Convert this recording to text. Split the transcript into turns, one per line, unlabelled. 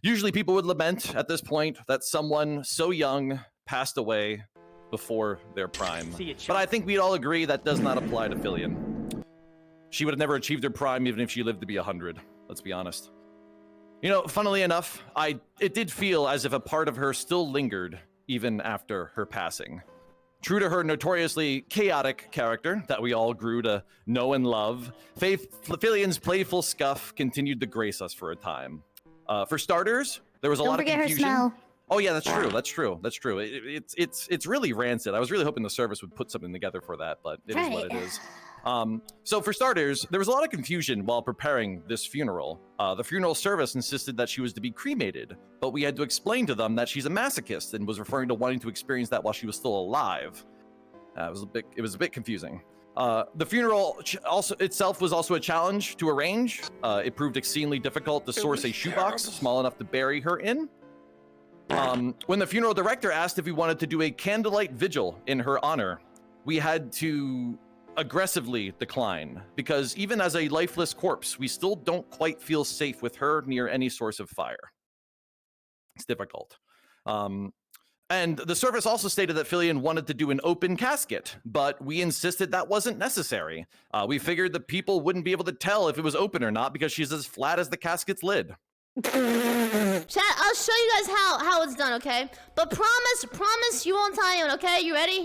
Usually people would lament at this point that someone so young passed away before their prime. But I think we'd all agree that does not apply to Filian. She would have never achieved her prime even if she lived to be 100. Let's be honest. You know, funnily enough, it did feel as if a part of her still lingered even after her passing. True to her notoriously chaotic character that we all grew to know and love, Filian's playful scuff continued to grace us for a time. For starters, there was a lot of confusion.
Don't forget her smell.
Oh yeah, that's true. That's true. That's true. It's really rancid. I was really hoping the service would put something together for that, but it is what it is. So for starters, there was a lot of confusion while preparing this funeral. The funeral service insisted that she was to be cremated, but we had to explain to them that she's a masochist and was referring to wanting to experience that while she was still alive. It was a bit confusing. The funeral itself was also a challenge to arrange. It proved exceedingly difficult to source a shoebox small enough to bury her in. When the funeral director asked if we wanted to do a candlelight vigil in her honor, we had to aggressively decline, because even as a lifeless corpse, we still don't quite feel safe with her near any source of fire. It's difficult. And the service also stated that Filian wanted to do an open casket, but we insisted that wasn't necessary. We figured that people wouldn't be able to tell if it was open or not because she's as flat as the casket's lid.
Chat, I'll show you guys how it's done, okay? But promise you won't tell anyone, okay? You ready?